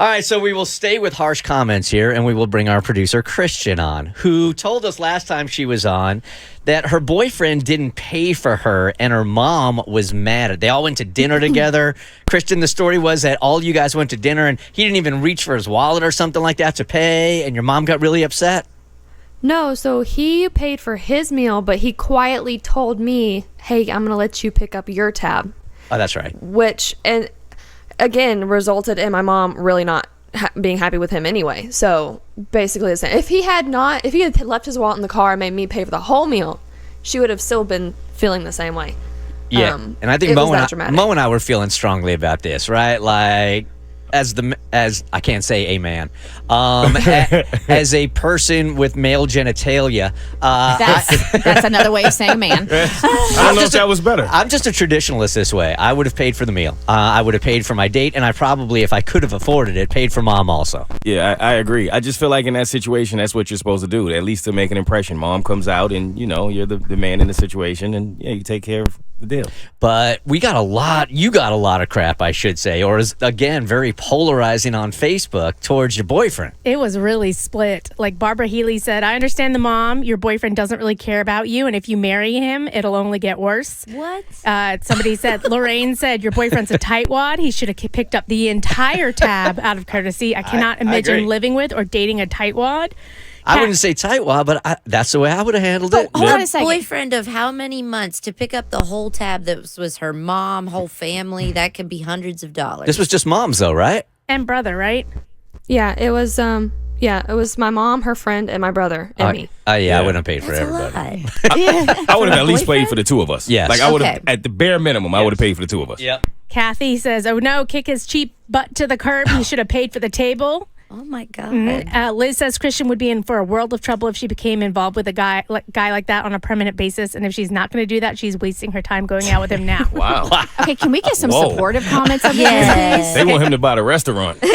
All right, so we will stay with harsh comments here, and we will bring our producer, Christian, on, who told us last time she was on that her boyfriend didn't pay for her, and her mom was mad. They all went to dinner together. Christian, the story was that all you guys went to dinner, and he didn't even reach for his wallet or something like that to pay, and your mom got really upset? No, so he paid for his meal, but he quietly told me, hey, I'm going to let you pick up your tab. Oh, that's right. Which, and again, resulted in my mom really not being happy with him anyway. So basically, if he had left his wallet in the car and made me pay for the whole meal, she would have still been feeling the same way. Yeah, and I think Mo and I were feeling strongly about this, right? Like, as I can't say a man, as a person with male genitalia, that's another way of saying man. I don't know if that was better. I'm just a traditionalist this way. I would have paid for the meal. I would have paid for my date, and I probably, if I could have afforded it, paid for mom also. Yeah, I agree. I just feel like in that situation, that's what you're supposed to do, at least to make an impression. Mom comes out, and you're the man in the situation, and you take care of the deal. But you got a lot of crap, I should say, or is, again, very polarizing on Facebook towards your boyfriend. It was really split. Like Barbara Healy said, I understand the mom. Your boyfriend doesn't really care about you, and if you marry him, it'll only get worse. What? Somebody said, Lorraine said, your boyfriend's a tightwad. He should have picked up the entire tab out of courtesy. I cannot imagine living with or dating a tightwad. I wouldn't say tightwad, but that's the way I would have handled it. Hold on a second. Boyfriend of how many months to pick up the whole tab that was her mom, whole family? That could be hundreds of dollars. This was just mom's, though, right? And brother, right? Yeah, it was. It was my mom, her friend, and my brother, and me. I wouldn't have paid for everybody. I would have at least paid for the two of us. Yes. Like I would have, at the bare minimum, I would have paid for the two of us. Yep. Kathy says, oh no, kick his cheap butt to the curb. He should have paid for the table. Oh my God. Liz says Christian would be in for a world of trouble if she became involved with a guy like that on a permanent basis. And if she's not going to do that, she's wasting her time going out with him now. Wow. Okay, can we get some supportive comments of Yes. They want him to buy the restaurant. Buy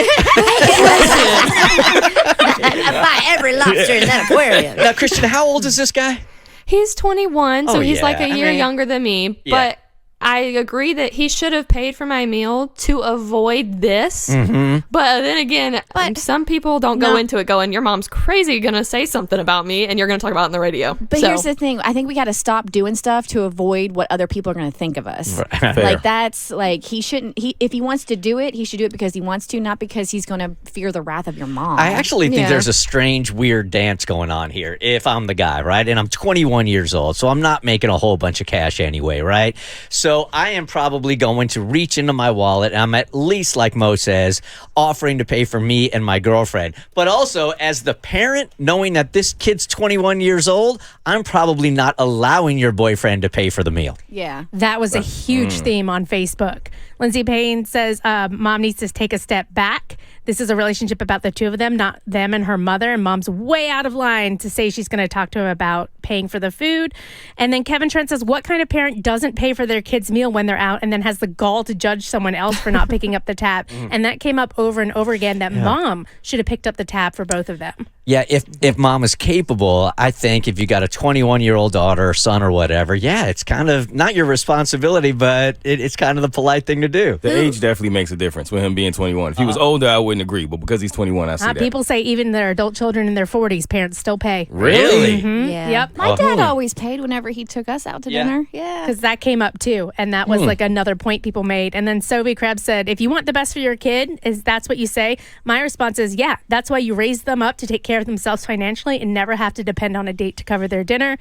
every lobster in that aquarium. Now, Christian, how old is this guy? He's 21, so he's like a year Okay. younger than me. But I agree that he should have paid for my meal to avoid this. Mm-hmm. But then again, some people don't go into it going, your mom's crazy, going to say something about me, and you're going to talk about it on the radio. But here's the thing. I think we got to stop doing stuff to avoid what other people are going to think of us. Like, that's like, he shouldn't, if he wants to do it, he should do it because he wants to, not because he's going to fear the wrath of your mom. I actually think there's a strange, weird dance going on here if I'm the guy, right? And I'm 21 years old, so I'm not making a whole bunch of cash anyway, right? So I am probably going to reach into my wallet, and I'm at least, like Mo says, offering to pay for me and my girlfriend. But also, as the parent, knowing that this kid's 21 years old, I'm probably not allowing your boyfriend to pay for the meal. Yeah. That was a huge theme on Facebook. Lindsay Payne says mom needs to take a step back. This is a relationship about the two of them, not them and her mother. And mom's way out of line to say she's going to talk to him about paying for the food. And then Kevin Trent says, what kind of parent doesn't pay for their kid's meal when they're out and then has the gall to judge someone else for not picking up the tab? And that came up over and over again, that mom should have picked up the tab for both of them. Yeah, if mom is capable, I think if you got a 21-year-old daughter or son or whatever, it's kind of not your responsibility, but it's kind of the polite thing to do. The age definitely makes a difference with him being 21. If he was older, I wouldn't agree, but because he's 21, I see that. People say even their adult children in their 40s, parents still pay. Really? Mm-hmm. Yeah. Yep. My dad always paid whenever he took us out to dinner. Yeah. Because that came up too, and that was like another point people made. And then Sophie Krebs said, if you want the best for your kid, that's what you say? My response is, that's why you raise them up to take care of themselves financially and never have to depend on a date to cover their dinner.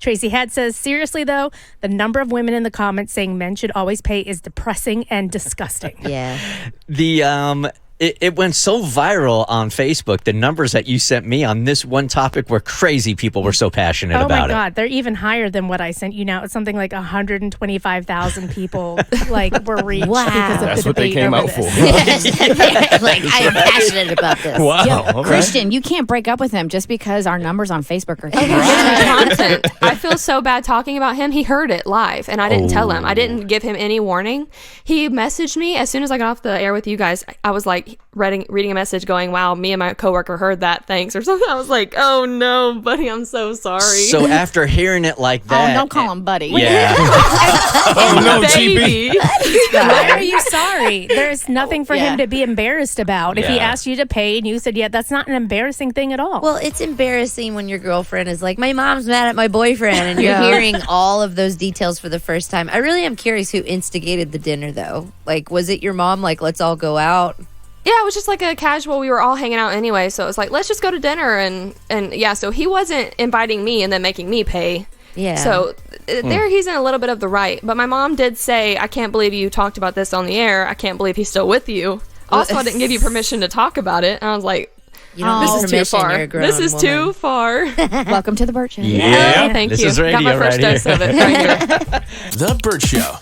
Tracy Head says, seriously though, the number of women in the comments saying men should always pay is depressing and disgusting. Yeah. It went so viral on Facebook. The numbers that you sent me on this one topic were crazy. People were so passionate about it. Oh my God, they're even higher than what I sent you now. It's something like 125,000 people were reached because of That's the what they debate came over out for. this. Like, I am passionate about this. Wow. Okay. Christian, you can't break up with him just because our numbers on Facebook are huge. Content. I feel so bad talking about him. He heard it live, and I didn't tell him. I didn't give him any warning. He messaged me as soon as I got off the air with you guys. I was like, like reading a message going, wow, me and my coworker heard that, thanks, or something. I was like, oh no, buddy, I'm so sorry. So after hearing it like that, don't call him buddy. Yeah. Oh no, baby. Why are you sorry? There's nothing for Yeah. him to be embarrassed about. If he Yeah. asked you to pay and you said, yeah, that's not an embarrassing thing at all. Well, it's embarrassing when your girlfriend is like, my mom's mad at my boyfriend, and you're hearing all of those details for the first time. I really am curious who instigated the dinner, though. Like, was it your mom? Like, let's all go out? Yeah, it was just like a casual. We were all hanging out anyway, so it was like, let's just go to dinner, and yeah. So he wasn't inviting me and then making me pay. Yeah. So there, he's in a little bit of the right. But my mom did say, I can't believe you talked about this on the air. I can't believe he's still with you. Also, I didn't give you permission to talk about it. And I was like, You don't this need is too permission, far. you're a grown This is woman. too far. Welcome to the Bert Show. Yeah. Thank This you. is radio Got my first right here. dose of it right here. The Bert Show.